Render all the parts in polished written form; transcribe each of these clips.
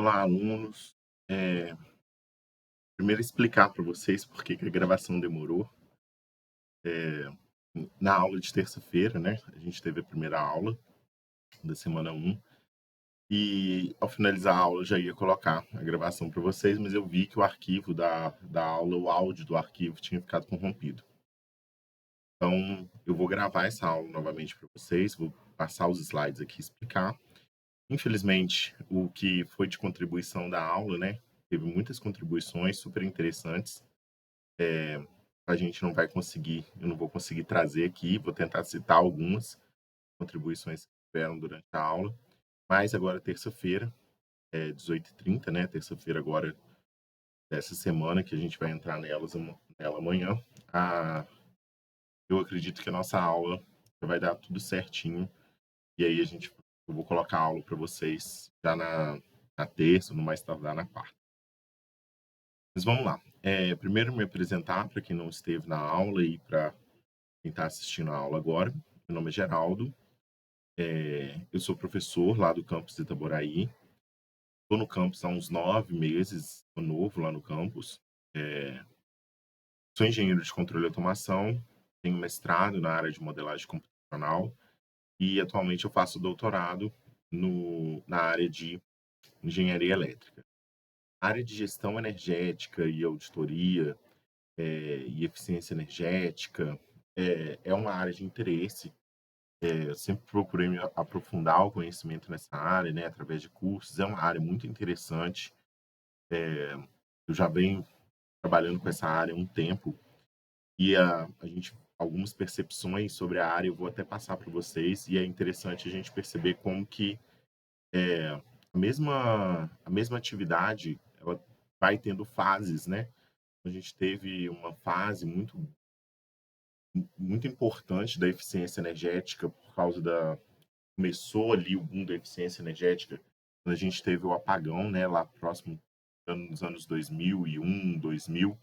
Olá, alunos. Eh, Primeiro explicar para vocês por que que a gravação demorou. Eh, Na aula de terça-feira, né, a gente teve a primeira aula da semana um e ao finalizar a aula eu já ia colocar a gravação para vocês, mas eu vi que o arquivo da aula, o áudio do arquivo tinha ficado corrompido. Então, eu vou gravar essa aula novamente para vocês, vou passar os slides aqui e explicar. Infelizmente, o que foi de contribuição da aula, né, teve muitas contribuições super interessantes. A gente não vai conseguir, eu não vou conseguir trazer aqui, vou tentar citar algumas contribuições que tiveram durante a aula, mas agora terça-feira, 18h30, né, terça-feira agora dessa semana, que a gente vai entrar nela amanhã, a eu acredito que a nossa aula vai dar tudo certinho, e aí eu vou colocar a aula para vocês já na terça, no mais tardar na quarta. Mas vamos lá. Primeiro me apresentar para quem não esteve na aula e para quem está assistindo a aula agora. Meu nome é Geraldo, eu sou professor lá do campus de Itaboraí. Estou no campus há uns 9 meses, estou novo lá no campus. Eh, Sou engenheiro de controle e automação, tenho mestrado na área de modelagem computacional e atualmente eu faço doutorado na área de engenharia elétrica. A área de gestão energética e auditoria, e eficiência energética é uma área de interesse. Eu sempre procurei me aprofundar o conhecimento nessa área, né, através de cursos. É uma área muito interessante. Eu já venho trabalhando com essa área há um tempo e a gente algumas percepções sobre a área eu vou até passar para vocês e é interessante a gente perceber como que a mesma atividade ela vai tendo fases, né? A gente teve uma fase muito importante da eficiência energética por causa da começou ali o boom da eficiência energética, quando a gente teve o apagão, né, lá próximo nos anos 2001, 2000,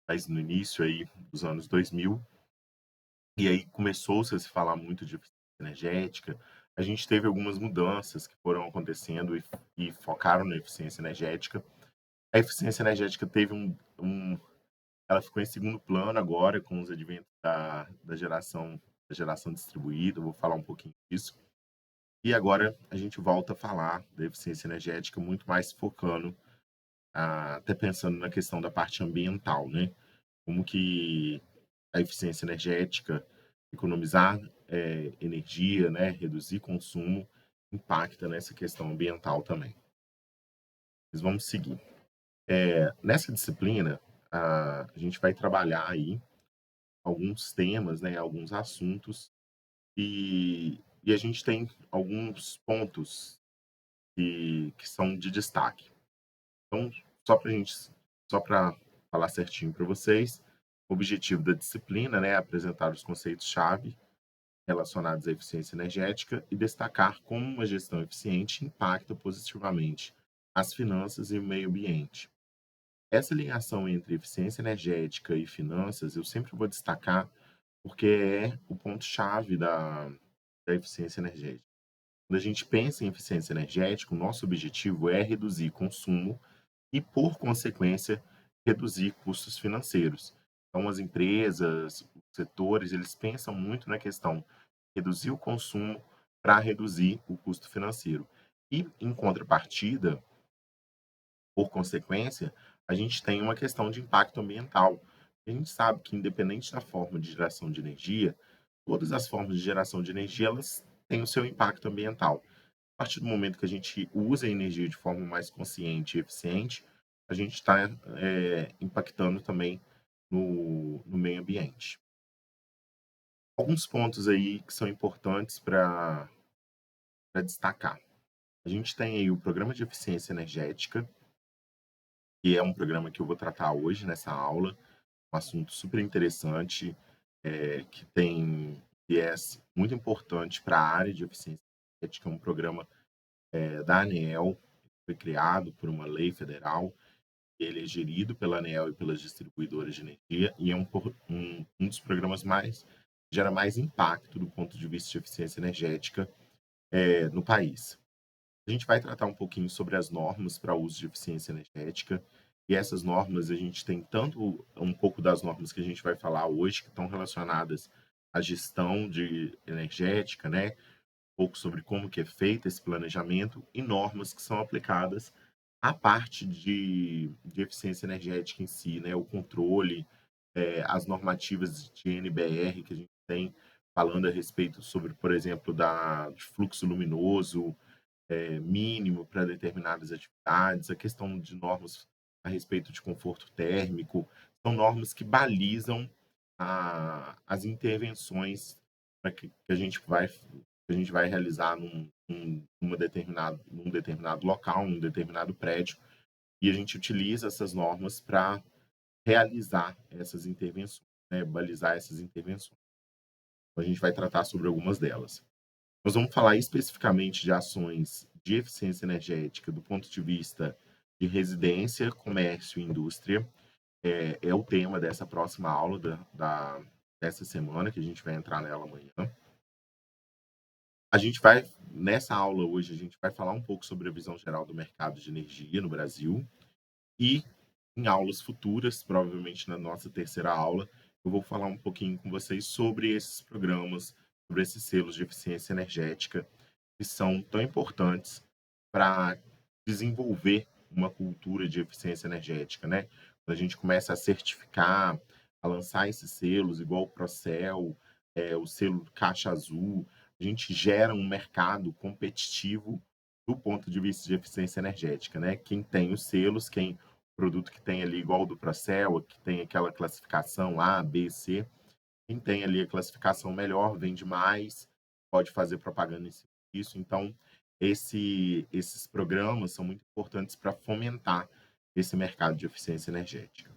mas no início aí dos anos 2000, e aí começou-se a se falar muito de eficiência energética. A gente teve algumas mudanças que foram acontecendo e focaram na eficiência energética. A eficiência energética teve ela ficou em segundo plano agora com os adventos da geração distribuída. Eu vou falar um pouquinho disso. E agora a gente volta a falar da eficiência energética muito mais focando, até pensando na questão da parte ambiental, né? Como que a eficiência energética, economizar energia, né? Reduzir consumo, impacta nessa questão ambiental também. Mas vamos seguir. Nessa disciplina, a gente vai trabalhar aí alguns temas, né? Alguns assuntos e a gente tem alguns pontos que são de destaque. Então, só para falar certinho para vocês, o objetivo da disciplina, né, é apresentar os conceitos-chave relacionados à eficiência energética e destacar como uma gestão eficiente impacta positivamente as finanças e o meio ambiente. Essa ligação entre eficiência energética e finanças eu sempre vou destacar porque é o ponto-chave da eficiência energética. Quando a gente pensa em eficiência energética, o nosso objetivo é reduzir consumo e, por consequência, reduzir custos financeiros. Então, as empresas, os setores, eles pensam muito na questão de reduzir o consumo para reduzir o custo financeiro. E, em contrapartida, por consequência, a gente tem uma questão de impacto ambiental. A gente sabe que, independente da forma de geração de energia, todas as formas de geração de energia elas têm o seu impacto ambiental. A partir do momento que a gente usa a energia de forma mais consciente e eficiente, a gente está impactando também no meio ambiente. Alguns pontos aí que são importantes para destacar. A gente tem aí o Programa de Eficiência Energética, que é um programa que eu vou tratar hoje nessa aula, um assunto super interessante, que tem um viés muito importante para a área de eficiência energética, é um programa da ANEEL, foi criado por uma lei federal. Ele é gerido pela ANEEL e pelas distribuidoras de energia e é um dos programas gera mais impacto do ponto de vista de eficiência energética no país. A gente vai tratar um pouquinho sobre as normas para uso de eficiência energética. E essas normas, a gente tem tanto um pouco das normas que a gente vai falar hoje, que estão relacionadas à gestão de energética, né? Um pouco sobre como que é feito esse planejamento e normas que são aplicadas à parte de eficiência energética em si, né? O controle, as normativas de NBR que a gente tem falando a respeito sobre, por exemplo, de fluxo luminoso, mínimo para determinadas atividades, a questão de normas a respeito de conforto térmico, são normas que balizam as intervenções que a gente vai realizar num determinado local, num determinado prédio, e a gente utiliza essas normas para realizar essas intervenções, né, balizar essas intervenções. Então, a gente vai tratar sobre algumas delas. Nós vamos falar especificamente de ações de eficiência energética do ponto de vista de residência, comércio e indústria. É o tema dessa próxima aula dessa semana, que a gente vai entrar nela amanhã. Nessa aula hoje, a gente vai falar um pouco sobre a visão geral do mercado de energia no Brasil. E em aulas futuras, provavelmente na nossa terceira aula, eu vou falar um pouquinho com vocês sobre esses programas, sobre esses selos de eficiência energética que são tão importantes para desenvolver uma cultura de eficiência energética, né? Quando a gente começa a certificar, a lançar esses selos, igual o Procel, o selo Caixa Azul, a gente gera um mercado competitivo do ponto de vista de eficiência energética, né? Quem tem os selos, quem produto que tem ali igual o do Procel, que tem aquela classificação A, B, C, quem tem ali a classificação melhor, vende mais, pode fazer propaganda em cima disso. Então, esses programas são muito importantes para fomentar esse mercado de eficiência energética.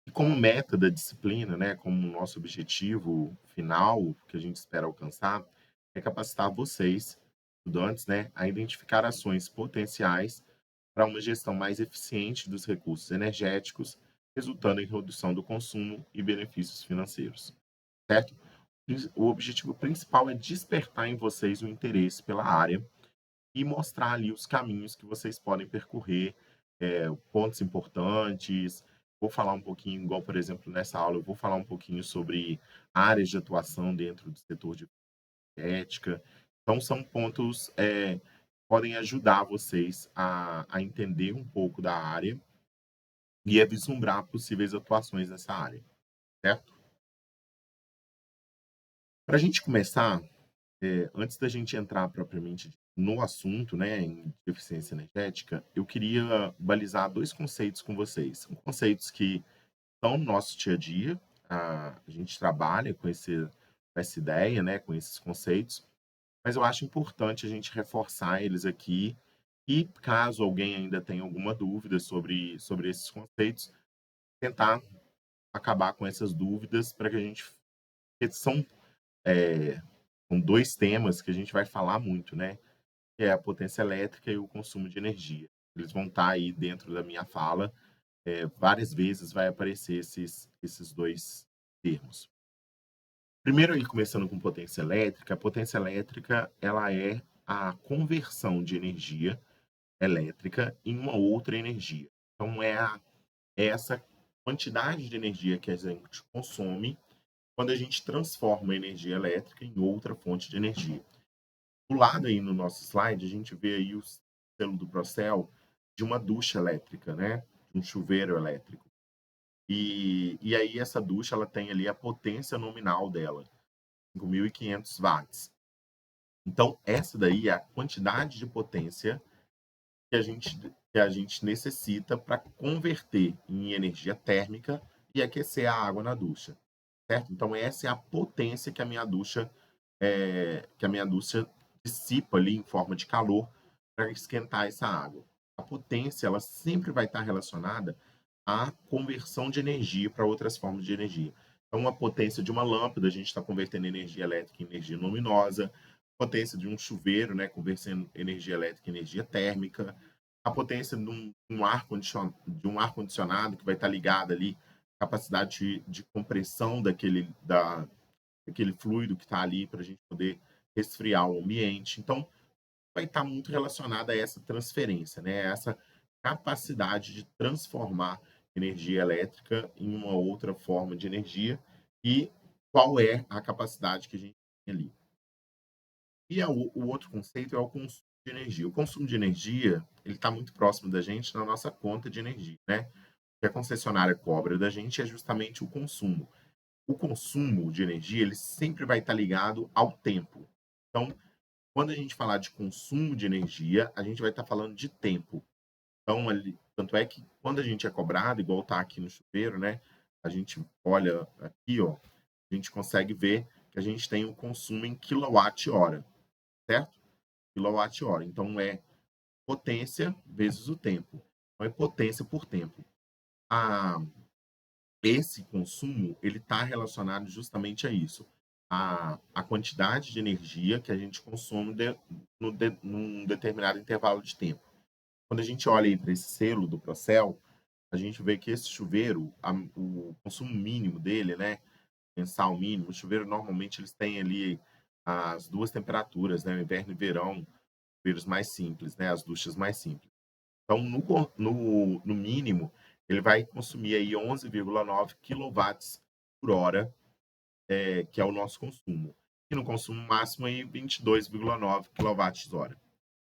E como meta da disciplina, né, como nosso objetivo final, que a gente espera alcançar, é capacitar vocês, estudantes, né, a identificar ações potenciais para uma gestão mais eficiente dos recursos energéticos, resultando em redução do consumo e benefícios financeiros, certo? O objetivo principal é despertar em vocês o interesse pela área e mostrar ali os caminhos que vocês podem percorrer, pontos importantes. Vou falar um pouquinho, igual, por exemplo, nessa aula, eu vou falar um pouquinho sobre áreas de atuação dentro do setor de ética. Então, são pontos que podem ajudar vocês a entender um pouco da área e a vislumbrar possíveis atuações nessa área, certo? Para a gente começar, antes da gente entrar propriamente no assunto, né, em eficiência energética, eu queria balizar dois conceitos com vocês. São conceitos que estão no nosso dia a dia, a gente trabalha com essa ideia, né, com esses conceitos, mas eu acho importante a gente reforçar eles aqui e, caso alguém ainda tenha alguma dúvida sobre esses conceitos, tentar acabar com essas dúvidas para que a gente. Porque é, são dois temas que a gente vai falar muito, né? Que é a potência elétrica e o consumo de energia. Eles vão estar aí dentro da minha fala. Várias vezes vai aparecer esses dois termos. Primeiro, aí, começando com potência elétrica, a potência elétrica ela é a conversão de energia elétrica em uma outra energia. Então, é essa quantidade de energia que a gente consome quando a gente transforma a energia elétrica em outra fonte de energia. Do lado aí no nosso slide, a gente vê aí o selo do Procel de uma ducha elétrica, né? De um chuveiro elétrico. E aí essa ducha ela tem ali a potência nominal dela, 5.500 watts. Então, essa daí é a quantidade de potência que a gente necessita para converter em energia térmica e aquecer a água na ducha, certo? Então, essa é a potência que a minha ducha dissipa ali em forma de calor para esquentar essa água. A potência, ela sempre vai estar relacionada à conversão de energia para outras formas de energia. Então, a potência de uma lâmpada, a gente está convertendo energia elétrica em energia luminosa. A potência de um chuveiro, né, convertendo energia elétrica em energia térmica. A potência de um ar condicionado que vai estar ligado ali, capacidade de compressão daquele fluido que está ali para a gente poder resfriar o ambiente. Então, vai estar muito relacionada a essa transferência, né? Essa capacidade de transformar energia elétrica em uma outra forma de energia e qual é a capacidade que a gente tem ali. E o outro conceito é o consumo de energia. O consumo de energia, ele está muito próximo da gente na nossa conta de energia, né? O que a concessionária cobra da gente é justamente o consumo. O consumo de energia, ele sempre vai estar ligado ao tempo. Então, quando a gente falar de consumo de energia, a gente vai estar falando de tempo. Então, tanto é que quando a gente é cobrado, igual está aqui no chuveiro, né? A gente olha aqui, ó, a gente consegue ver que a gente tem um consumo em quilowatt-hora, certo? Quilowatt-hora. Então, é potência vezes o tempo. Então, é potência por tempo. A, esse consumo, ele está relacionado justamente a isso. A quantidade de energia que a gente consome num determinado intervalo de tempo. Quando a gente olha aí para esse selo do Procel, a gente vê que esse chuveiro, o consumo mínimo dele, né, mensal mínimo, o chuveiro normalmente eles têm ali as duas temperaturas, né, inverno e verão, chuveiros mais simples, né, as duchas mais simples. Então, no mínimo, ele vai consumir aí 11,9 quilowatts por hora, que é o nosso consumo. E no consumo máximo aí 22,9 quilowatts-hora,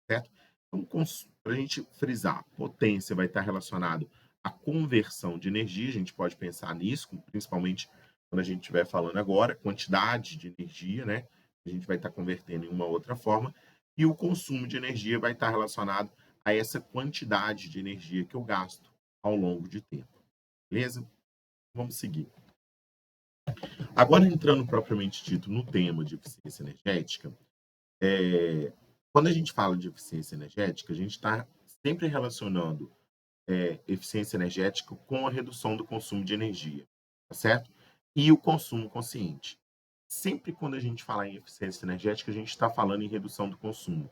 certo? Então, para a gente frisar, potência vai estar relacionado à conversão de energia, a gente pode pensar nisso, principalmente quando a gente estiver falando agora, quantidade de energia, né? A gente vai estar convertendo em uma outra forma, e o consumo de energia vai estar relacionado a essa quantidade de energia que eu gasto ao longo de tempo. Beleza? Vamos seguir. Agora, entrando propriamente dito no tema de eficiência energética, quando a gente fala de eficiência energética, a gente está sempre relacionando eficiência energética com a redução do consumo de energia, tá certo? E o consumo consciente. Sempre quando a gente fala em eficiência energética, a gente está falando em redução do consumo.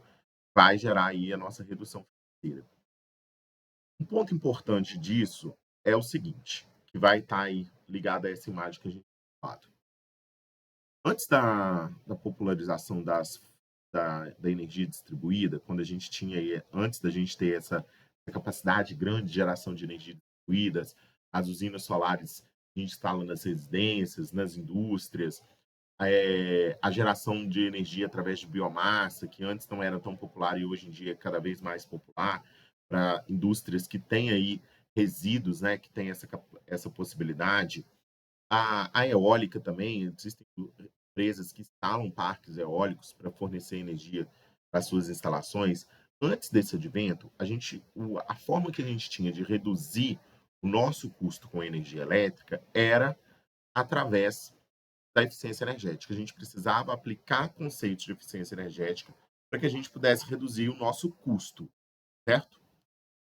Vai gerar aí a nossa redução financeira. Um ponto importante disso é o seguinte, que vai estar aí ligado a essa imagem que a gente tem falado. Antes da popularização da energia distribuída, quando a gente tinha aí, antes da gente ter essa capacidade grande de geração de energia distribuídas, as usinas solares a gente instala nas residências, nas indústrias, a geração de energia através de biomassa, que antes não era tão popular e hoje em dia é cada vez mais popular, para indústrias que têm aí resíduos, né, que têm essa possibilidade. A eólica também, existem empresas que instalam parques eólicos para fornecer energia para suas instalações. Antes desse advento, a forma que a gente tinha de reduzir o nosso custo com energia elétrica era através da eficiência energética. A gente precisava aplicar conceitos de eficiência energética para que a gente pudesse reduzir o nosso custo, certo?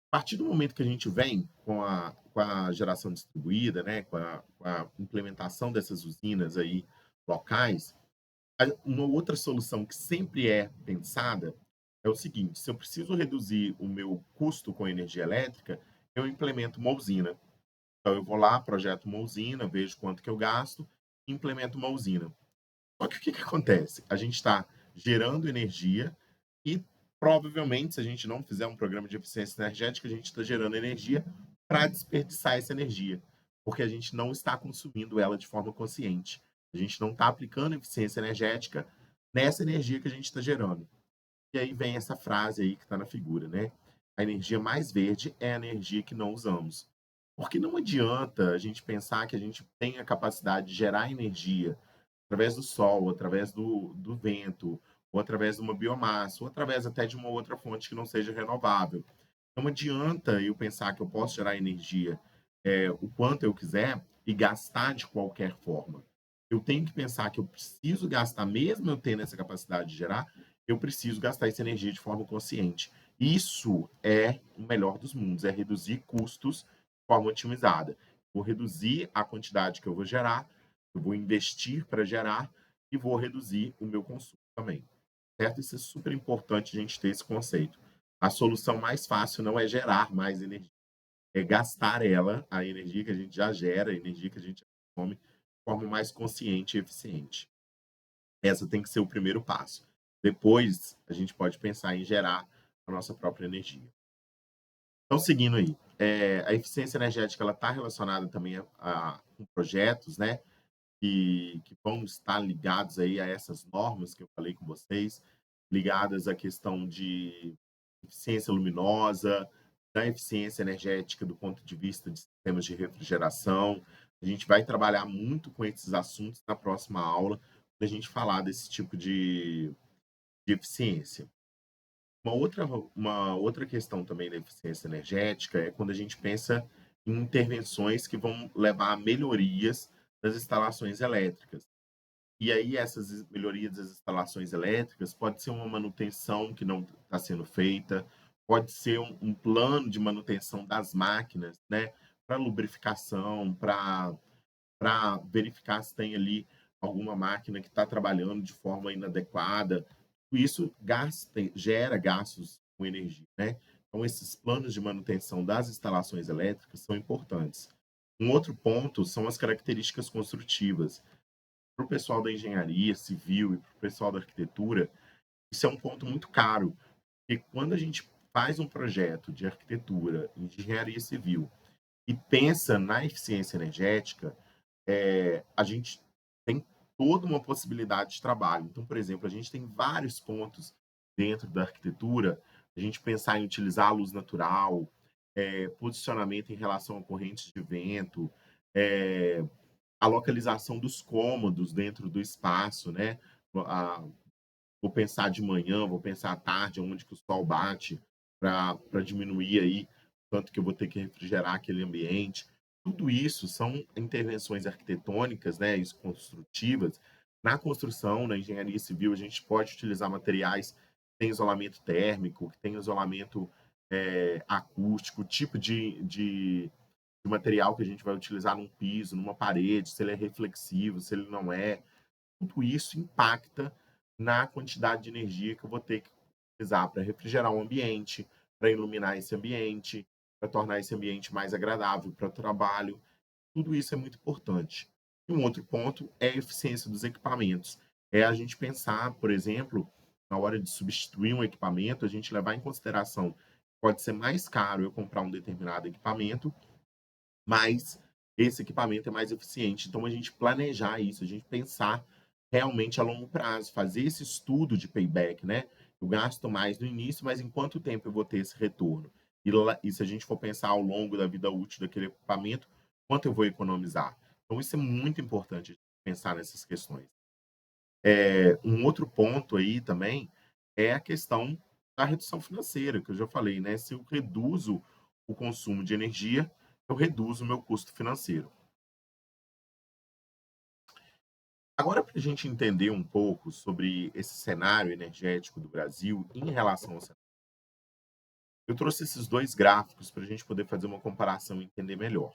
A partir do momento que a gente vem com a geração distribuída, né, com a implementação dessas usinas aí locais, uma outra solução que sempre é pensada é o seguinte: se eu preciso reduzir o meu custo com energia elétrica, eu implemento uma usina. Então, eu vou lá, projeto uma usina, vejo quanto que eu gasto, implemento uma usina. Só que o que que acontece? A gente está gerando energia e provavelmente, se a gente não fizer um programa de eficiência energética, a gente está gerando energia para desperdiçar essa energia, porque a gente não está consumindo ela de forma consciente. A gente não está aplicando eficiência energética nessa energia que a gente está gerando. E aí vem essa frase aí que está na figura, né? A energia mais verde é a energia que não usamos. Porque não adianta a gente pensar que a gente tem a capacidade de gerar energia através do sol, através do vento, ou através de uma biomassa, ou através até de uma outra fonte que não seja renovável. Não adianta eu pensar que eu posso gerar energia o quanto eu quiser e gastar de qualquer forma. Eu tenho que pensar que eu preciso gastar, mesmo eu tendo essa capacidade de gerar, eu preciso gastar essa energia de forma consciente. Isso é o melhor dos mundos, é reduzir custos de forma otimizada. Vou reduzir a quantidade que eu vou gerar, eu vou investir para gerar e vou reduzir o meu consumo também. Certo? Isso é super importante a gente ter esse conceito. A solução mais fácil não é gerar mais energia, é gastar ela, a energia que a gente já gera, a energia que a gente já consome, de forma mais consciente e eficiente. Essa tem que ser o primeiro passo. Depois, a gente pode pensar em gerar a nossa própria energia. Então, seguindo aí, a eficiência energética ela está relacionada também com projetos, né, que vão estar ligados aí a essas normas que eu falei com vocês, ligadas à questão de eficiência luminosa, da eficiência energética do ponto de vista de sistemas de refrigeração. A gente vai trabalhar muito com esses assuntos na próxima aula, quando a gente falar desse tipo de eficiência. Uma outra questão também da eficiência energética é quando a gente pensa em intervenções que vão levar a melhorias das instalações elétricas. E aí essas melhorias das instalações elétricas pode ser uma manutenção que não está sendo feita, pode ser um plano de manutenção das máquinas, né, para lubrificação, para verificar se tem ali alguma máquina que está trabalhando de forma inadequada. Isso gera gastos com energia, né? Então, esses planos de manutenção das instalações elétricas são importantes. Um outro ponto são as características construtivas. Para o pessoal da engenharia civil e para o pessoal da arquitetura, isso é um ponto muito caro, porque quando a gente faz um projeto de arquitetura, de engenharia civil, e pensa na eficiência energética, a gente tem toda uma possibilidade de trabalho. Então, por exemplo, a gente tem vários pontos dentro da arquitetura, a gente pensar em utilizar a luz natural, posicionamento em relação a correntes de vento, é, a localização dos cômodos dentro do espaço, né? A, vou pensar de manhã, vou pensar à tarde, onde que o sol bate, para diminuir aí tanto que eu vou ter que refrigerar aquele ambiente. Tudo isso são intervenções arquitetônicas, né, e construtivas. Na construção, na engenharia civil, a gente pode utilizar materiais que têm isolamento térmico, que têm isolamento acústico, tipo de material que a gente vai utilizar num piso, numa parede, se ele é reflexivo, se ele não é. Tudo isso impacta na quantidade de energia que eu vou ter que utilizar para refrigerar o ambiente, para iluminar esse ambiente, para tornar esse ambiente mais agradável para o trabalho. Tudo isso é muito importante. E um outro ponto é a eficiência dos equipamentos. É a gente pensar, por exemplo, na hora de substituir um equipamento, a gente levar em consideração que pode ser mais caro eu comprar um determinado equipamento, mas esse equipamento é mais eficiente. Então, a gente planejar isso, a gente pensar realmente a longo prazo, fazer esse estudo de payback, né? Eu gasto mais no início, mas em quanto tempo eu vou ter esse retorno? E se a gente for pensar ao longo da vida útil daquele equipamento, quanto eu vou economizar? Então, isso é muito importante pensar nessas questões. Um outro ponto aí também é a questão da redução financeira, que eu já falei, né? Se eu reduzo o consumo de energia, eu reduzo o meu custo financeiro. Agora, para a gente entender um pouco sobre esse cenário energético do Brasil em relação ao cenário, eu trouxe esses dois gráficos para a gente poder fazer uma comparação e entender melhor.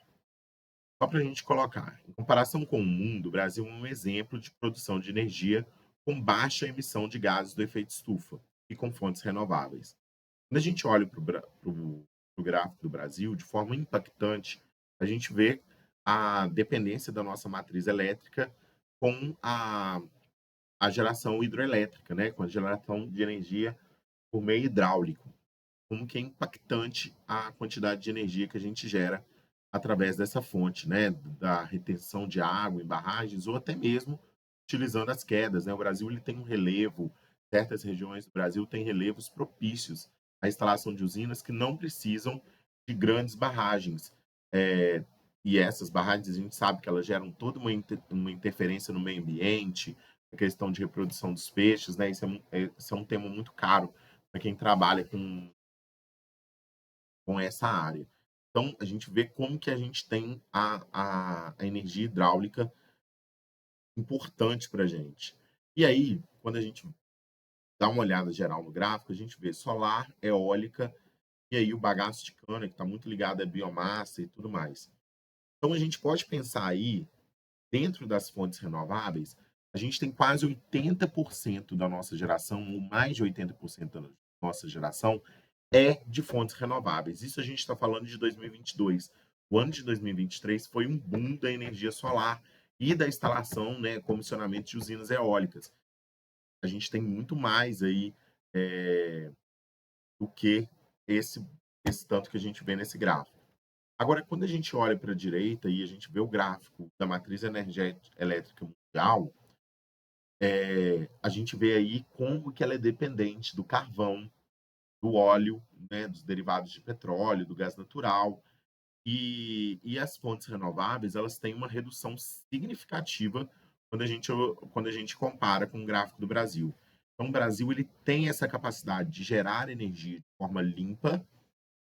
Só para a gente colocar, em comparação com o mundo, o Brasil é um exemplo de produção de energia com baixa emissão de gases do efeito estufa e com fontes renováveis. Quando a gente olha para o gráfico do Brasil, de forma impactante, a gente vê a dependência da nossa matriz elétrica com a geração hidroelétrica, né? Com a geração de energia por meio hidráulico. Como que é impactante a quantidade de energia que a gente gera através dessa fonte, né? Da retenção de água em barragens ou até mesmo utilizando as quedas, né? O Brasil ele tem um relevo, certas regiões do Brasil têm relevos propícios à instalação de usinas que não precisam de grandes barragens. É, e essas barragens, a gente sabe que elas geram toda uma interferência no meio ambiente, a questão de reprodução dos peixes, né? Isso é um tema muito caro para quem trabalha com essa área. Então, a gente vê como que a gente tem a energia hidráulica importante para a gente. E aí, quando a gente dá uma olhada geral no gráfico, a gente vê solar, eólica, e aí o bagaço de cana, que está muito ligado à biomassa e tudo mais. Então, a gente pode pensar aí, dentro das fontes renováveis, a gente tem quase 80% da nossa geração, ou mais de 80% da nossa geração, de fontes renováveis. Isso a gente está falando de 2022. O ano de 2023 foi um boom da energia solar e da instalação, né, comissionamento de usinas eólicas. a gente tem muito mais aí eh, do que esse, esse tanto que a gente vê nesse gráfico. Agora, quando a gente olha para a direita e a gente vê o gráfico da matriz energética elétrica mundial, a gente vê aí como que ela é dependente do carvão, do óleo, né, dos derivados de petróleo, do gás natural. E as fontes renováveis, elas têm uma redução significativa quando a gente compara com o gráfico do Brasil. Então, o Brasil ele tem essa capacidade de gerar energia de forma limpa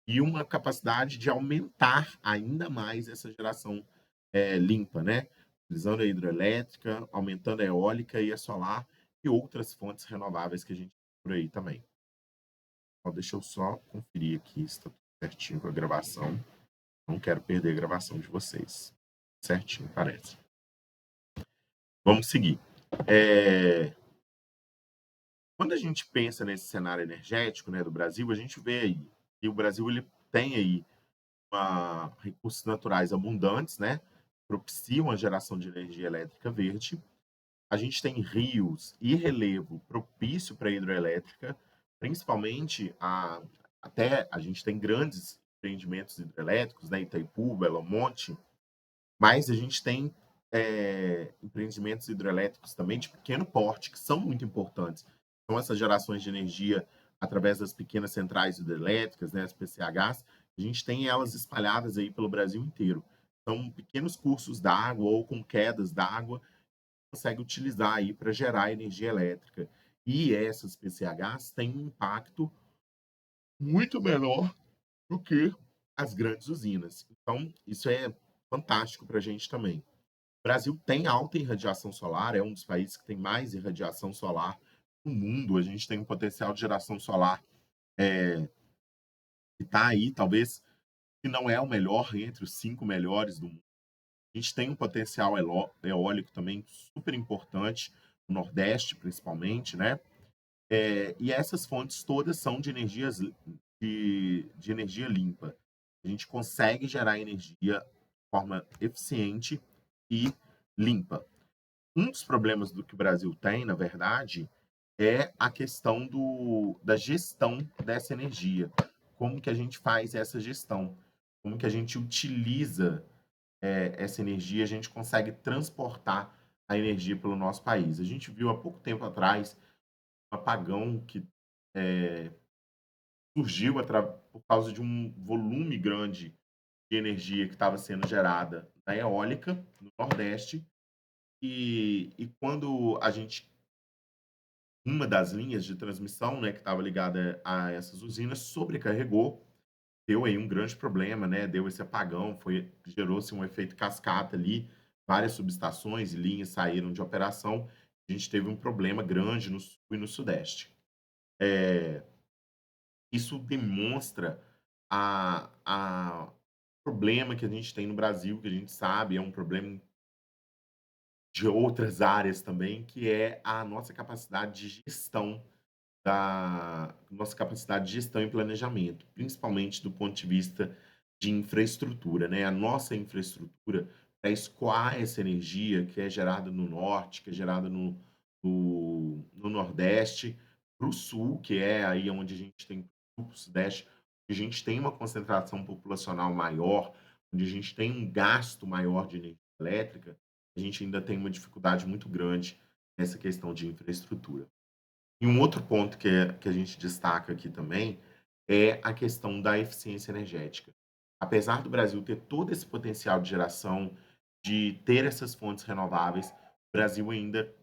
e uma capacidade de aumentar ainda mais essa geração limpa, né? Utilizando a hidrelétrica, aumentando a eólica e a solar e outras fontes renováveis que a gente tem por aí também. Ó, deixa eu só conferir aqui se está tudo certinho com a gravação. Não quero perder a gravação de vocês. Certinho, parece. Vamos seguir. É, Quando a gente pensa nesse cenário energético, né, do Brasil, a gente vê aí que o Brasil ele tem aí recursos naturais abundantes, né, propiciam a geração de energia elétrica verde. A gente tem rios e relevo propício para a hidroelétrica, principalmente até a gente tem grandes empreendimentos hidrelétricos, né, Itaipu, Belo Monte, mas a gente tem empreendimentos hidrelétricos também de pequeno porte, que são muito importantes. São essas gerações de energia através das pequenas centrais hidrelétricas, né, as PCHs, a gente tem elas espalhadas aí pelo Brasil inteiro. São pequenos cursos d'água ou com quedas d'água que consegue utilizar aí para gerar energia elétrica. E essas PCHs têm um impacto muito menor do que as grandes usinas. Então, isso é fantástico para a gente também. O Brasil tem alta irradiação solar, é um dos países que tem mais irradiação solar no mundo. A gente tem um potencial de geração solar que está aí, talvez, se não é o melhor, entre os 5 melhores do mundo. A gente tem um potencial eólico também super importante, no Nordeste principalmente, né? E essas fontes todas são de de energia limpa. A gente consegue gerar energia de forma eficiente e limpa. Um dos problemas do que o Brasil tem, na verdade, é a questão da gestão dessa energia. Como que a gente faz essa gestão? Como que a gente utiliza essa energia, a gente consegue transportar a energia pelo nosso país. A gente viu há pouco tempo atrás um apagão que surgiu por causa de um volume grande de energia que estava sendo gerada na eólica, no Nordeste, e quando uma das linhas de transmissão, né, que estava ligada a essas usinas, sobrecarregou, deu aí um grande problema, né, deu esse apagão, gerou-se um efeito cascata ali, várias subestações e linhas saíram de operação, a gente teve um problema grande no sul e no sudeste. Isso demonstra a problema que a gente tem no Brasil, que a gente sabe é um problema de outras áreas também, que é a nossa capacidade de gestão e planejamento, principalmente do ponto de vista de infraestrutura, né? A nossa infraestrutura para escoar essa energia que é gerada no norte, que é gerada no nordeste, para o sul, que é aí onde a gente tem para o sudeste, a gente tem uma concentração populacional maior, onde a gente tem um gasto maior de energia elétrica, a gente ainda tem uma dificuldade muito grande nessa questão de infraestrutura. E um outro ponto que a gente destaca aqui também é a questão da eficiência energética. Apesar do Brasil ter todo esse potencial de geração, de ter essas fontes renováveis, o Brasil ainda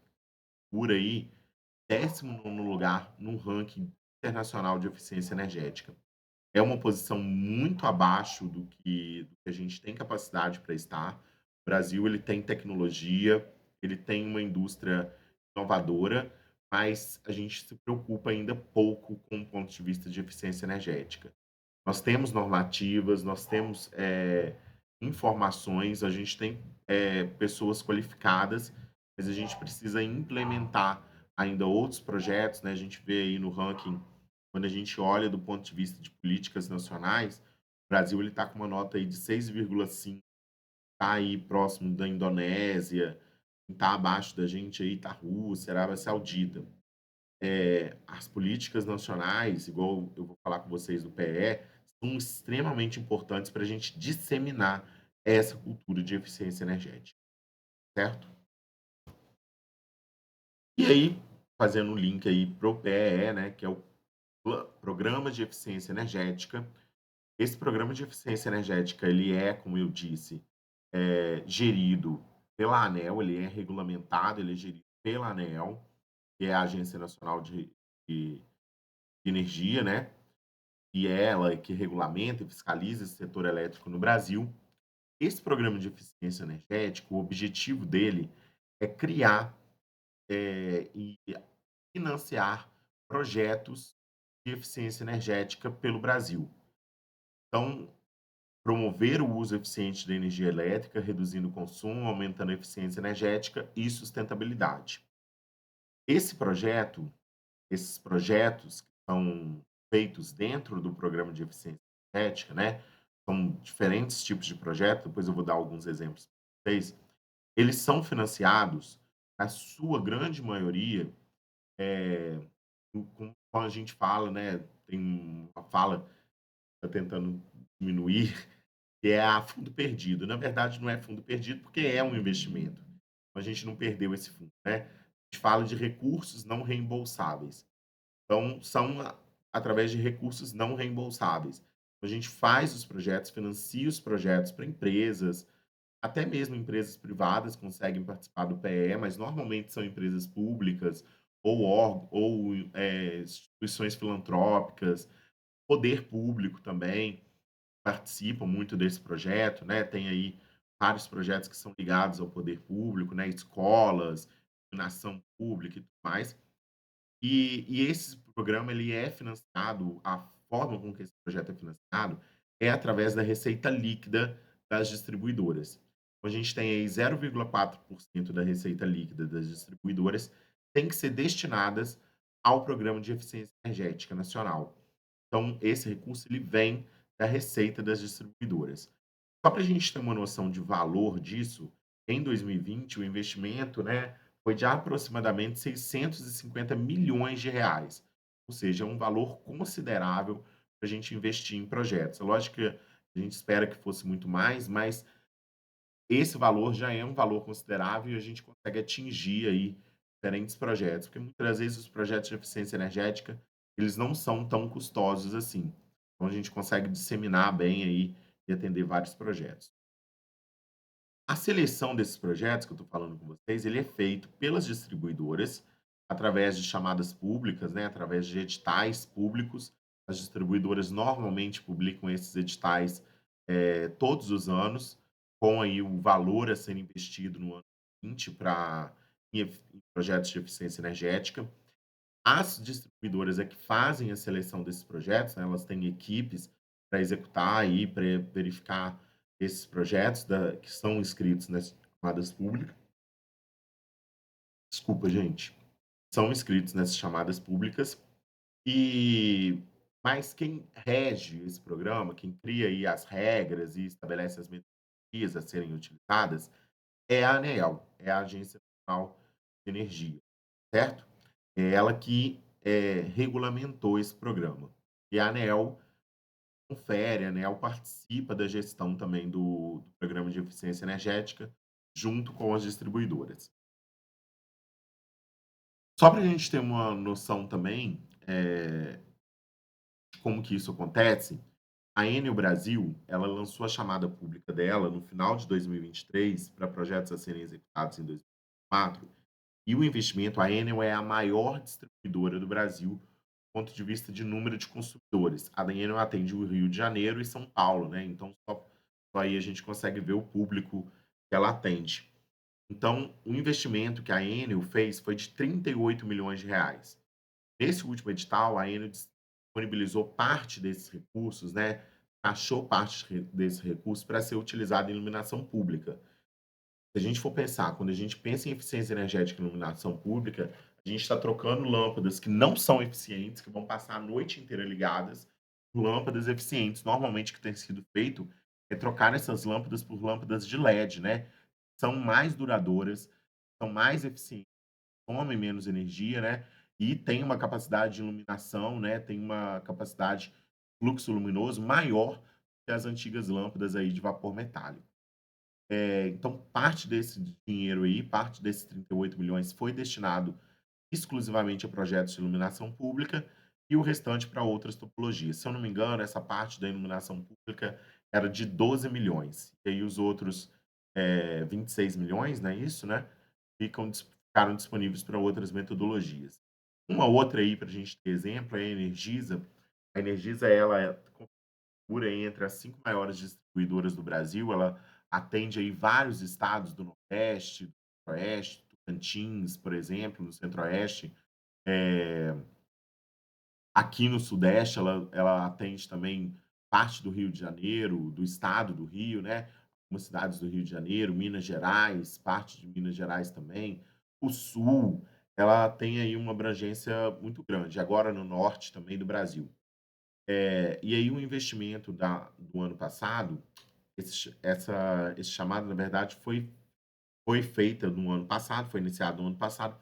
por aí 19º lugar no ranking internacional de eficiência energética. É uma posição muito abaixo do que a gente tem capacidade para estar. O Brasil ele tem tecnologia, ele tem uma indústria inovadora, mas a gente se preocupa ainda pouco com o ponto de vista de eficiência energética. Nós temos normativas, nós temos informações, a gente tem pessoas qualificadas, mas a gente precisa implementar ainda outros projetos, né? A gente vê aí no ranking, quando a gente olha do ponto de vista de políticas nacionais, o Brasil está com uma nota aí de 6,5, está aí próximo da Indonésia, está abaixo da gente aí está a Rússia, a Arábia Saudita. as políticas nacionais, igual eu vou falar com vocês do PE, são extremamente importantes para a gente disseminar essa cultura de eficiência energética, certo? E aí, fazendo o link aí para o PEE, né, que é o Programa de Eficiência Energética. Esse programa de eficiência energética, ele é, como eu disse, gerido pela ANEEL, ele é regulamentado, ele é gerido pela ANEEL, que é a Agência Nacional de Energia, né? E é ela que regulamenta e fiscaliza esse setor elétrico no Brasil. Esse programa de eficiência energética, o objetivo dele é criar e financiar projetos de eficiência energética pelo Brasil. Então, promover o uso eficiente da energia elétrica, reduzindo o consumo, aumentando a eficiência energética e sustentabilidade. Esse projeto, esses projetos que são feitos dentro do programa de eficiência energética, né? São diferentes tipos de projetos, depois eu vou dar alguns exemplos para vocês. Eles são financiados, na sua grande maioria, como a gente fala, né? Tem uma fala que está tentando diminuir, que é a fundo perdido. Na verdade, não é fundo perdido, porque é um investimento. A gente não perdeu esse fundo, né? A gente fala de recursos não reembolsáveis. Então, são através de recursos não reembolsáveis. A gente faz os projetos, financia os projetos para empresas, até mesmo empresas privadas conseguem participar do PE, mas normalmente são empresas públicas ou instituições filantrópicas, poder público também participam muito desse projeto, né? Tem aí vários projetos que são ligados ao poder público, né? Escolas, iluminação pública e tudo mais. E esse programa ele é financiado, a forma com que esse projeto é financiado é através da receita líquida das distribuidoras. Então, a gente tem aí 0,4% da receita líquida das distribuidoras tem que ser destinadas ao Programa de Eficiência Energética Nacional. Então, esse recurso ele vem da receita das distribuidoras. Só para a gente ter uma noção de valor disso, em 2020 o investimento, né, foi de aproximadamente 650 milhões de reais. Ou seja, é um valor considerável para a gente investir em projetos. É lógico que a gente espera que fosse muito mais, mas esse valor já é um valor considerável e a gente consegue atingir aí diferentes projetos, porque muitas vezes os projetos de eficiência energética, eles não são tão custosos assim. Então a gente consegue disseminar bem aí e atender vários projetos. A seleção desses projetos que eu estou falando com vocês, ele é feito pelas distribuidoras através de chamadas públicas, né, através de editais públicos. As distribuidoras normalmente publicam esses editais todos os anos, com aí o valor a ser investido no ano seguinte em projetos de eficiência energética. As distribuidoras é que fazem a seleção desses projetos, né, elas têm equipes para executar e para verificar esses projetos que são inscritos nas chamadas públicas. Desculpa, gente. São inscritos nessas chamadas públicas e mas quem rege esse programa, quem cria aí as regras e estabelece as metodologias a serem utilizadas, é a ANEEL, é a Agência Nacional de Energia, certo? É ela que regulamentou esse programa. E a ANEEL confere, a ANEEL participa da gestão também do programa de eficiência energética, junto com as distribuidoras. Só para a gente ter uma noção também de como que isso acontece, a Enel Brasil, ela lançou a chamada pública dela no final de 2023 para projetos a serem executados em 2024. E o investimento, a Enel é a maior distribuidora do Brasil do ponto de vista de número de consumidores. A da Enel atende o Rio de Janeiro e São Paulo, né? Então, só aí a gente consegue ver o público que ela atende. Então, o investimento que a Enel fez foi de 38 milhões de reais. Nesse último edital, a Enel disponibilizou parte desses recursos, né? Achou parte desses recursos para ser utilizado em iluminação pública. Se a gente for pensar, quando a gente pensa em eficiência energética e iluminação pública, a gente está trocando lâmpadas que não são eficientes, que vão passar a noite inteira ligadas, por lâmpadas eficientes. Normalmente, o que tem sido feito é trocar essas lâmpadas por lâmpadas de LED, né? São mais duradouras, são mais eficientes, consomem menos energia, né? e tem uma capacidade de iluminação, né, tem uma capacidade de fluxo luminoso maior que as antigas lâmpadas aí de vapor metálico. Então parte desse dinheiro aí, parte desses 38 milhões foi destinado exclusivamente a projetos de iluminação pública e o restante para outras topologias. Se eu não me engano, essa parte da iluminação pública era de 12 milhões. E aí os outros 26 milhões, não é isso, né? Ficaram disponíveis para outras metodologias. Uma outra aí, para a gente ter exemplo, é a Energisa. A Energisa, ela configura entre as 5 maiores distribuidoras do Brasil. Ela atende aí vários estados do Nordeste, do Oeste, Tocantins, por exemplo, no Centro-Oeste. É, aqui no Sudeste, ela atende também parte do Rio de Janeiro, do estado do Rio, né? Algumas cidades do Rio de Janeiro, Minas Gerais, parte de Minas Gerais também. O Sul, ela tem aí uma abrangência muito grande, agora no norte também do Brasil. E aí o investimento do ano passado, esse chamado, na verdade, foi feita no ano passado, foi iniciado no ano passado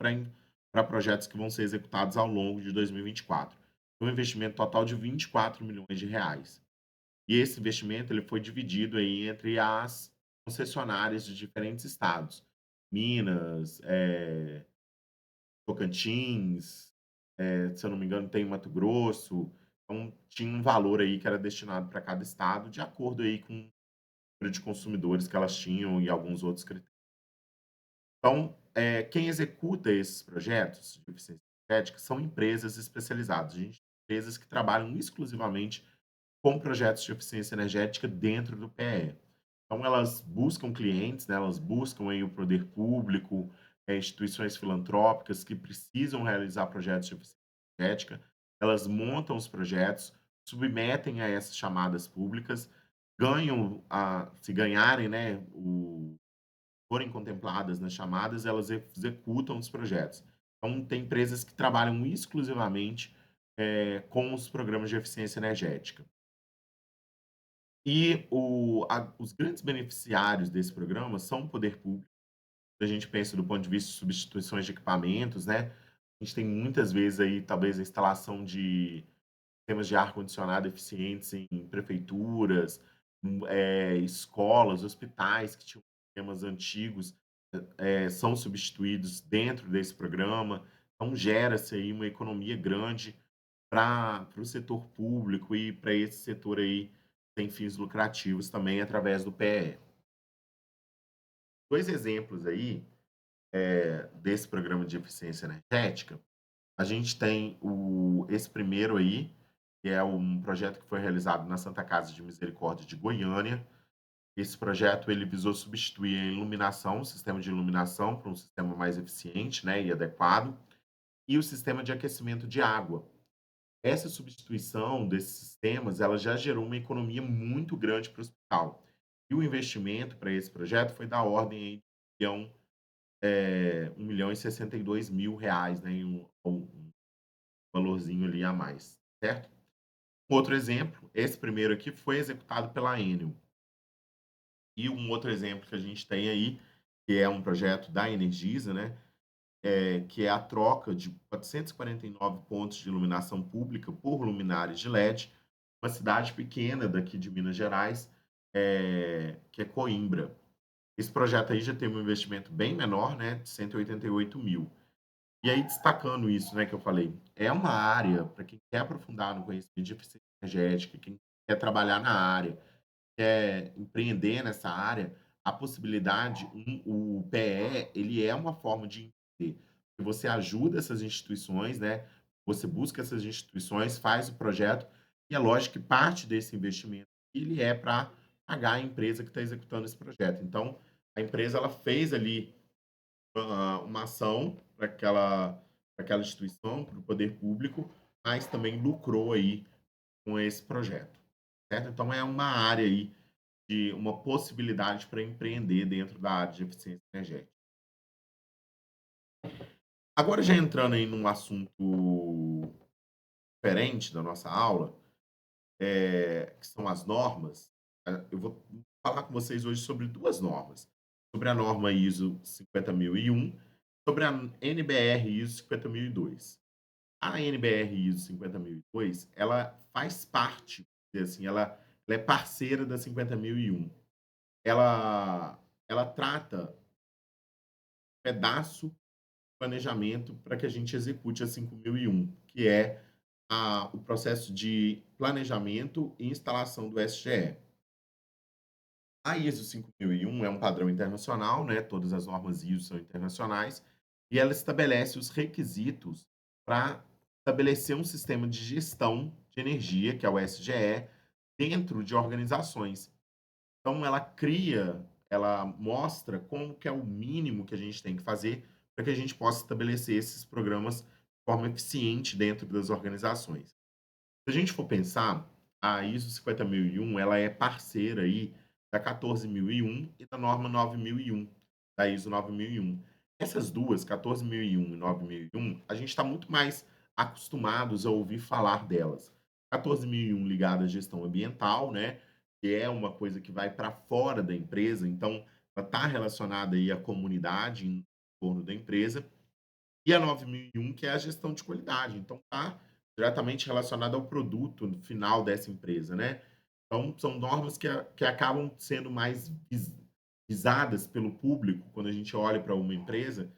para projetos que vão ser executados ao longo de 2024. Um investimento total de 24 milhões de reais. E esse investimento ele foi dividido aí entre as concessionárias de diferentes estados. Minas, Tocantins, se eu não me engano, tem Mato Grosso. Então, tinha um valor aí que era destinado para cada estado, de acordo aí com o número de consumidores que elas tinham e alguns outros critérios. Então, quem executa esses projetos de eficiência energética são empresas especializadas. A gente tem empresas que trabalham exclusivamente com projetos de eficiência energética dentro do PE. Então, elas buscam clientes, né, elas buscam aí o poder público, instituições filantrópicas que precisam realizar projetos de eficiência energética. Elas montam os projetos, submetem a essas chamadas públicas, se ganharem, né, forem contempladas nas chamadas, elas executam os projetos. Então, tem empresas que trabalham exclusivamente com os programas de eficiência energética. E os grandes beneficiários desse programa são o poder público. A gente pensa do ponto de vista de substituições de equipamentos, né? A gente tem muitas vezes aí, talvez, a instalação de sistemas de ar-condicionado eficientes em prefeituras, escolas, hospitais que tinham sistemas antigos, são substituídos dentro desse programa. Então, gera-se aí uma economia grande para o setor público e para esse setor aí sem fins lucrativos também através do PE. Dois exemplos aí desse programa de eficiência energética. A gente tem esse primeiro aí, que é um projeto que foi realizado na Santa Casa de Misericórdia de Goiânia. Esse projeto ele visou substituir a iluminação, o sistema de iluminação, para um sistema mais eficiente, né, e adequado, e o sistema de aquecimento de água. Essa substituição desses sistemas, ela já gerou uma economia muito grande para o hospital. E o investimento para esse projeto foi da ordem aí de 1.062.000 reais, né, um valorzinho ali a mais, certo? Outro exemplo, esse primeiro aqui foi executado pela Enel. E um outro exemplo que a gente tem aí, que é um projeto da Energisa, né, que é a troca de 449 pontos de iluminação pública por luminárias de LED, uma cidade pequena daqui de Minas Gerais, que é Coimbra. Esse projeto aí já teve um investimento bem menor, né, de 188 mil. E aí, destacando isso, né, que eu falei, é uma área para quem quer aprofundar no conhecimento de eficiência energética, quem quer trabalhar na área, quer empreender nessa área, a possibilidade, o PE, ele é uma forma de empreender. Você ajuda essas instituições, né? Você busca essas instituições, faz o projeto, e é lógico que parte desse investimento ele é para pagar a empresa que está executando esse projeto. Então, a empresa ela fez ali uma ação para aquela instituição, para o poder público, mas também lucrou aí com esse projeto, certo? Então, é uma área aí de uma possibilidade para empreender dentro da área de eficiência energética. Agora, já entrando aí num assunto diferente da nossa aula, que são as normas, eu vou falar com vocês hoje sobre duas normas. Sobre a norma ISO 50001, sobre a NBR ISO 50002. A NBR ISO 50002, ela faz parte, quer dizer assim, ela é parceira da 50001. Ela trata um pedaço do planejamento para que a gente execute a 5001, que é o processo de planejamento e instalação do SGE. A ISO 5001 é um padrão internacional, né? Todas as normas ISO são internacionais, e ela estabelece os requisitos para estabelecer um sistema de gestão de energia, que é o SGE, dentro de organizações. Então ela mostra como que é o mínimo que a gente tem que fazer para que a gente possa estabelecer esses programas de forma eficiente dentro das organizações. Se a gente for pensar, a ISO 50001 ela é parceira aí da 14001 e da norma 9001, da ISO 9001. Essas duas, 14001 e 9001, a gente está muito mais acostumados a ouvir falar delas. 14001 ligada à gestão ambiental, né? Que é uma coisa que vai para fora da empresa, então ela está relacionada aí à comunidade em torno da empresa. E a 9001, que é a gestão de qualidade. Então, está diretamente relacionada ao produto final dessa empresa, né? Então, são normas que acabam sendo mais visadas pelo público quando a gente olha para uma empresa,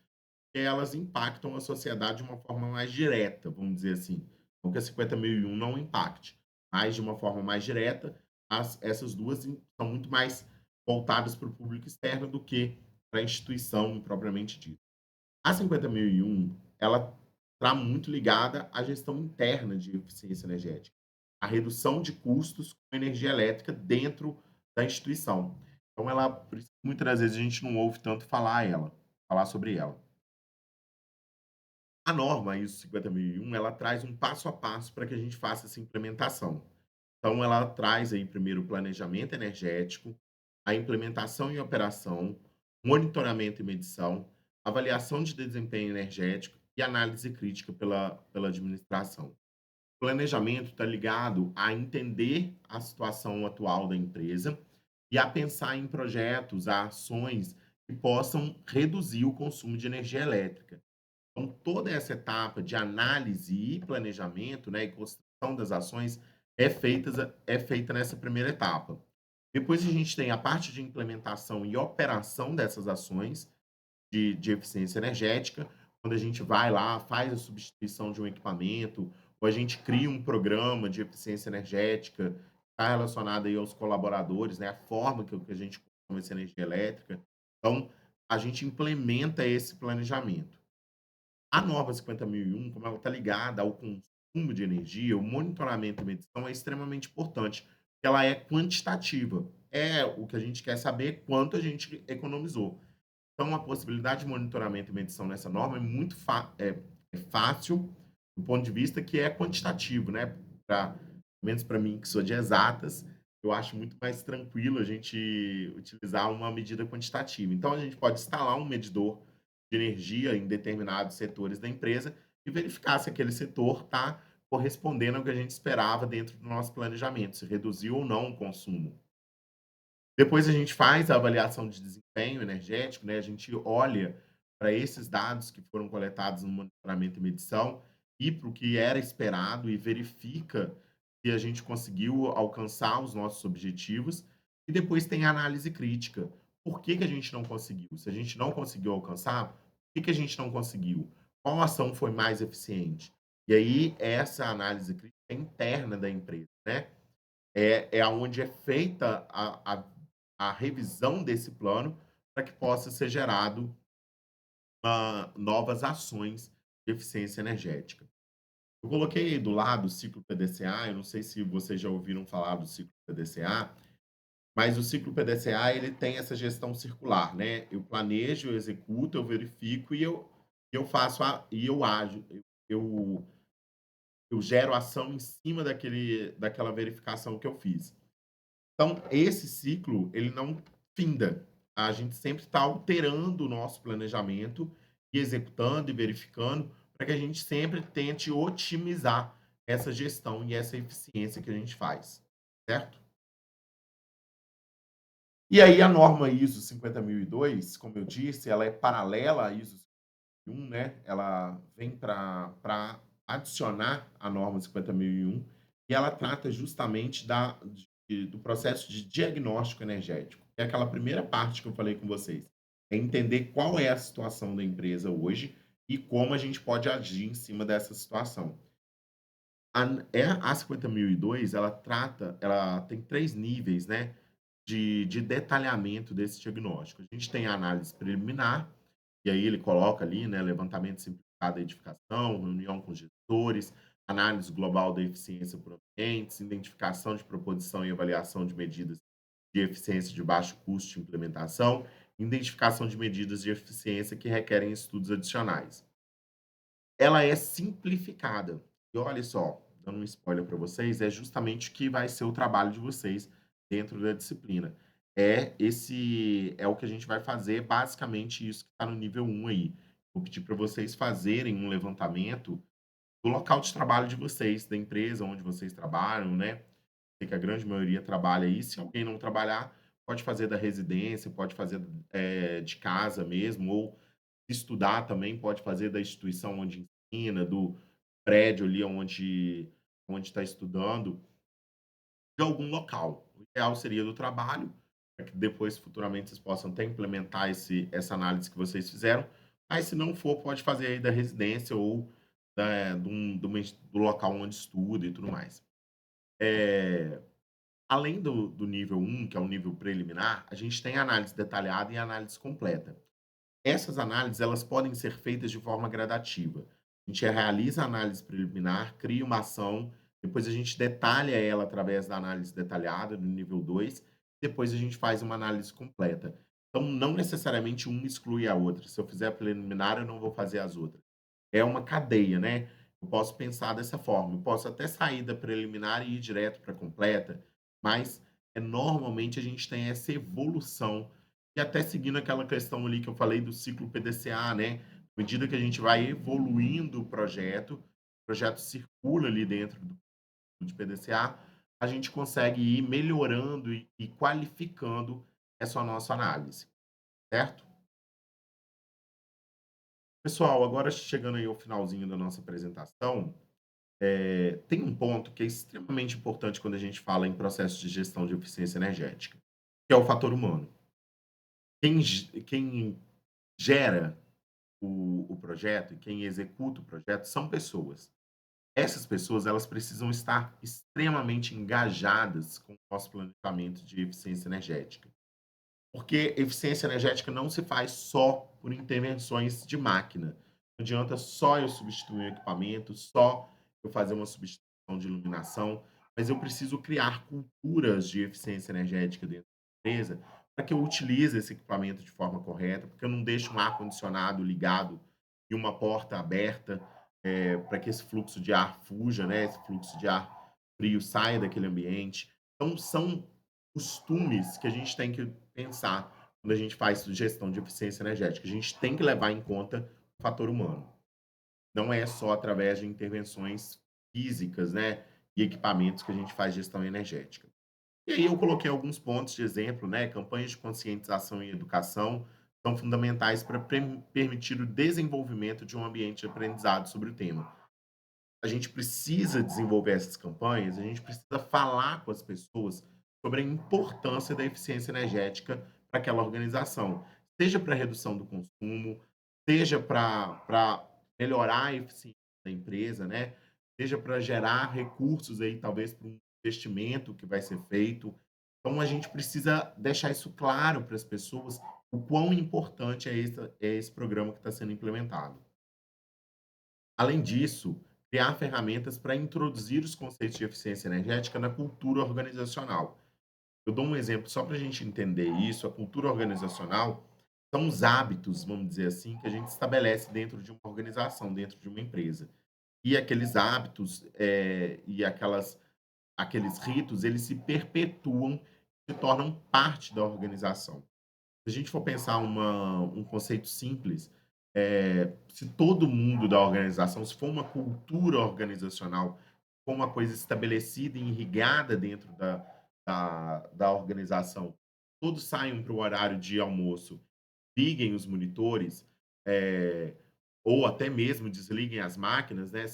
que elas impactam a sociedade de uma forma mais direta, vamos dizer assim. Não que a 50.001 não impacte, mas de uma forma mais direta, essas duas são muito mais voltadas para o público externo do que para a instituição propriamente dita. A 50.001, ela está muito ligada à gestão interna de eficiência energética, a redução de custos com energia elétrica dentro da instituição. Então, por isso que muitas das vezes a gente não ouve tanto falar sobre ela. A norma ISO 50.001, ela traz um passo a passo para que a gente faça essa implementação. Então, ela traz aí primeiro o planejamento energético, a implementação e operação, monitoramento e medição, avaliação de desempenho energético e análise crítica pela administração. O planejamento está ligado a entender a situação atual da empresa e a pensar em projetos, ações que possam reduzir o consumo de energia elétrica. Então, toda essa etapa de análise e planejamento, né, e construção das ações é feita nessa primeira etapa. Depois a gente tem a parte de implementação e operação dessas ações de eficiência energética, quando a gente vai lá, faz a substituição de um equipamento, ou a gente cria um programa de eficiência energética, está relacionado aí aos colaboradores, né, a forma que a gente consome essa energia elétrica. Então, a gente implementa esse planejamento. A norma 50.001, como ela está ligada ao consumo de energia, o monitoramento e medição é extremamente importante, porque ela é quantitativa. É o que a gente quer saber quanto a gente economizou. Então, a possibilidade de monitoramento e medição nessa norma é muito é fácil, do ponto de vista que é quantitativo, né? Pelo menos para mim, que sou de exatas, eu acho muito mais tranquilo a gente utilizar uma medida quantitativa. Então, a gente pode instalar um medidor de energia em determinados setores da empresa e verificar se aquele setor está correspondendo ao que a gente esperava dentro do nosso planejamento, se reduziu ou não o consumo. Depois a gente faz a avaliação de desempenho energético, né? A gente olha para esses dados que foram coletados no monitoramento e medição e para o que era esperado e verifica se a gente conseguiu alcançar os nossos objetivos. E depois tem a análise crítica. Por que que a gente não conseguiu? Se a gente não conseguiu alcançar, por que que a gente não conseguiu? Qual ação foi mais eficiente? E aí, essa análise crítica é interna da empresa, né? É onde é feita a revisão desse plano para que possa ser gerado novas ações de eficiência energética. Eu coloquei aí do lado o ciclo PDCA, eu não sei se vocês já ouviram falar do ciclo PDCA, mas o ciclo PDCA ele tem essa gestão circular, né? Eu planejo, eu executo, eu verifico e eu faço e eu ajo, eu, eu gero ação em cima daquela verificação que eu fiz. Então, esse ciclo, ele não finda. A gente sempre está alterando o nosso planejamento e executando e verificando para que a gente sempre tente otimizar essa gestão e essa eficiência que a gente faz, certo? E aí a norma ISO 50002, como eu disse, ela é paralela à ISO 50001, né? Ela vem para adicionar a norma 50.001, e ela trata justamente do processo de diagnóstico energético. É aquela primeira parte que eu falei com vocês. É entender qual é a situação da empresa hoje e como a gente pode agir em cima dessa situação. A 50.002, ela tem três níveis, né, de detalhamento desse diagnóstico. A gente tem a análise preliminar, e aí ele coloca ali, né, levantamento simplificado da edificação, reunião com gestores, análise global da eficiência por ambientes, identificação de proposição e avaliação de medidas de eficiência de baixo custo de implementação, identificação de medidas de eficiência que requerem estudos adicionais. Ela é simplificada. E olha só, dando um spoiler para vocês, é justamente o que vai ser o trabalho de vocês dentro da disciplina. É o que a gente vai fazer, basicamente isso que está no nível um aí. Vou pedir para vocês fazerem um levantamento do local de trabalho de vocês, da empresa onde vocês trabalham, né? Sei que a grande maioria trabalha aí. Se alguém não trabalhar, pode fazer da residência, pode fazer de casa mesmo, ou estudar também, pode fazer da instituição onde ensina, do prédio ali onde está estudando, de algum local. O ideal seria do trabalho, para que depois, futuramente, vocês possam até implementar essa análise que vocês fizeram, mas se não for, pode fazer aí da residência ou do local onde estuda e tudo mais. É, além do nível um, que é o nível preliminar, a gente tem análise detalhada e análise completa. Essas análises, elas podem ser feitas de forma gradativa. A gente realiza a análise preliminar, cria uma ação, depois a gente detalha ela através da análise detalhada, no nível 2, depois a gente faz uma análise completa. Então, não necessariamente uma exclui a outra. Se eu fizer a preliminar, eu não vou fazer as outras. É uma cadeia, né? Eu posso pensar dessa forma. Eu posso até sair da preliminar e ir direto para a completa, mas normalmente a gente tem essa evolução e até seguindo aquela questão ali que eu falei do ciclo PDCA, né? À medida que a gente vai evoluindo o projeto circula ali dentro do de PDCA, a gente consegue ir melhorando e qualificando essa nossa análise, certo? Pessoal, agora chegando aí ao finalzinho da nossa apresentação, tem um ponto que é extremamente importante quando a gente fala em processo de gestão de eficiência energética, que é o fator humano. Quem gera o projeto e quem executa o projeto são pessoas. Essas pessoas, elas precisam estar extremamente engajadas com o nosso planejamento de eficiência energética. Porque eficiência energética não se faz só por intervenções de máquina. Não adianta só eu substituir um equipamento, só eu fazer uma substituição de iluminação, mas eu preciso criar culturas de eficiência energética dentro da empresa para que eu utilize esse equipamento de forma correta, porque eu não deixo um ar-condicionado ligado e uma porta aberta para que esse fluxo de ar fuja, né? Esse fluxo de ar frio saia daquele ambiente. Então, são costumes que a gente tem que pensar quando a gente faz gestão de eficiência energética. A gente tem que levar em conta o fator humano. Não é só através de intervenções físicas, né, e equipamentos que a gente faz gestão energética. E aí eu coloquei alguns pontos de exemplo, né, campanhas de conscientização e educação são fundamentais para permitir o desenvolvimento de um ambiente de aprendizado sobre o tema. A gente precisa desenvolver essas campanhas, a gente precisa falar com as pessoas sobre a importância da eficiência energética para aquela organização, seja para redução do consumo, seja para melhorar a eficiência da empresa, né? Seja para gerar recursos aí, talvez para um investimento que vai ser feito. Então a gente precisa deixar isso claro para as pessoas o quão importante é esse programa que está sendo implementado. Além disso, criar ferramentas para introduzir os conceitos de eficiência energética na cultura organizacional. Eu dou um exemplo só para a gente entender isso. A cultura organizacional são os hábitos, vamos dizer assim, que a gente estabelece dentro de uma organização, dentro de uma empresa. E aqueles hábitos aqueles ritos, eles se perpetuam, se tornam parte da organização. Se a gente for pensar um conceito simples, se todo mundo da organização, se for uma cultura organizacional, se for uma coisa estabelecida e irrigada dentro da organização, todos saiam para o horário de almoço, liguem os monitores, é, ou até mesmo desliguem as máquinas, né?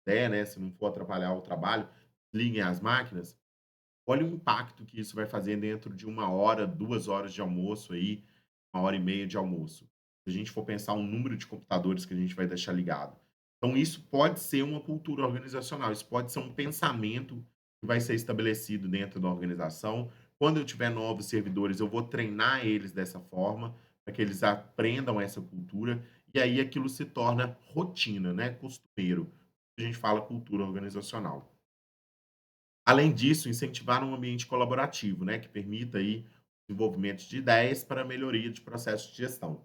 der, né, se não for atrapalhar o trabalho, liguem as máquinas. Olha o impacto que isso vai fazer dentro de 1 hora, 2 horas de almoço aí, 1 hora e meia de almoço. Se a gente for pensar o número de computadores que a gente vai deixar ligado. Então isso pode ser uma cultura organizacional, isso pode ser um pensamento que vai ser estabelecido dentro da organização. Quando eu tiver novos servidores, eu vou treinar eles dessa forma, para que eles aprendam essa cultura, e aí aquilo se torna rotina, né, costumeiro. A gente fala cultura organizacional. Além disso, incentivar um ambiente colaborativo, né, que permita aí o desenvolvimento de ideias para a melhoria de processos de gestão.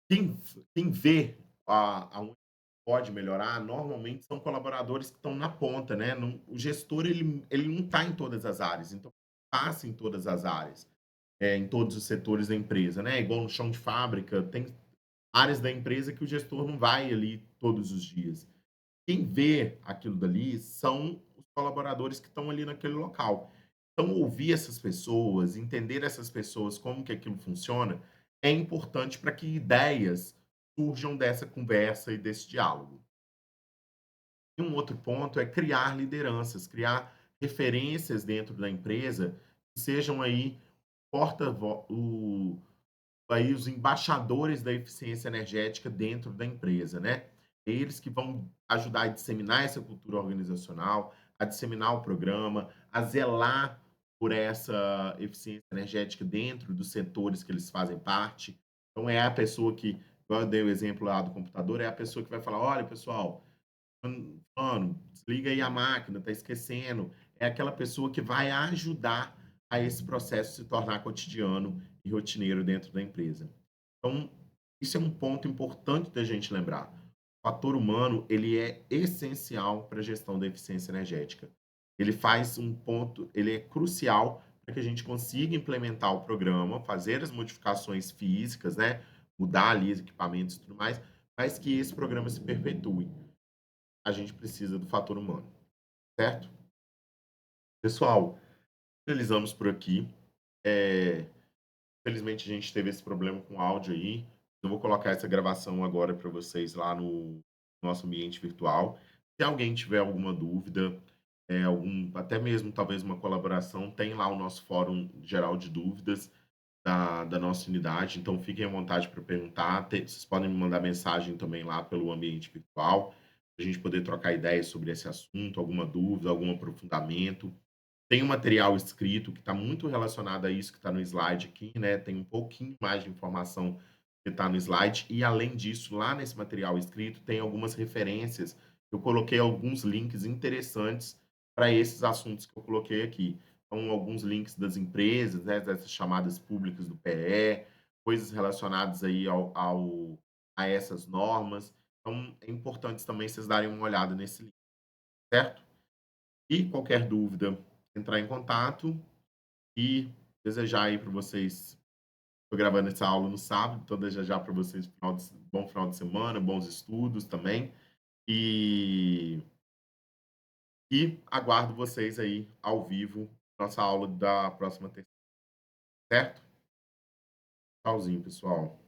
Quem vê aonde pode melhorar, normalmente são colaboradores que estão na ponta, né? O gestor ele não está em todas as áreas, então passa em todas as áreas, em todos os setores da empresa, né? Igual no chão de fábrica, tem áreas da empresa que o gestor não vai ali todos os dias. Quem vê aquilo dali são os colaboradores que estão ali naquele local. Então, ouvir essas pessoas, entender essas pessoas, como que aquilo funciona, é importante para que ideias surjam dessa conversa e desse diálogo. E um outro ponto é criar lideranças, criar referências dentro da empresa que sejam aí porta aí os embaixadores da eficiência energética dentro da empresa, né? Eles que vão ajudar a disseminar essa cultura organizacional, a disseminar o programa, a zelar por essa eficiência energética dentro dos setores que eles fazem parte. Então, é a pessoa que, igual eu dei o exemplo lá do computador, é a pessoa que vai falar: olha, pessoal, mano, desliga aí a máquina, tá esquecendo. É aquela pessoa que vai ajudar a esse processo se tornar cotidiano e rotineiro dentro da empresa. Então, isso é um ponto importante da gente lembrar. O fator humano, ele é essencial para a gestão da eficiência energética. Ele faz um ponto, ele é crucial para que a gente consiga implementar o programa, fazer as modificações físicas, né? Mudar ali os equipamentos e tudo mais, mas que esse programa se perpetue. A gente precisa do fator humano, certo? Pessoal, finalizamos por aqui. É, Infelizmente a gente teve esse problema com o áudio aí. Eu vou colocar essa gravação agora para vocês lá no nosso ambiente virtual. Se alguém tiver alguma dúvida, até mesmo talvez uma colaboração, tem lá o nosso fórum geral de dúvidas da nossa unidade. Então fiquem à vontade para perguntar. Vocês podem me mandar mensagem também lá pelo ambiente virtual, para a gente poder trocar ideias sobre esse assunto, alguma dúvida, algum aprofundamento. Tem um material escrito que está muito relacionado a isso que está no slide aqui, né? Tem um pouquinho mais de informação que está no slide. E além disso, lá nesse material escrito, tem algumas referências. Eu coloquei alguns links interessantes para esses assuntos que eu coloquei aqui. Então, alguns links das empresas, né, dessas chamadas públicas do PE, coisas relacionadas aí a essas normas. Então, é importante também vocês darem uma olhada nesse link, certo? E qualquer dúvida, entrar em contato e desejar aí para vocês. Estou gravando essa aula no sábado, então desejar para vocês bom final de semana, bons estudos também. E, e aguardo vocês aí ao vivo, nossa aula da próxima terça, certo? Tchauzinho, pessoal.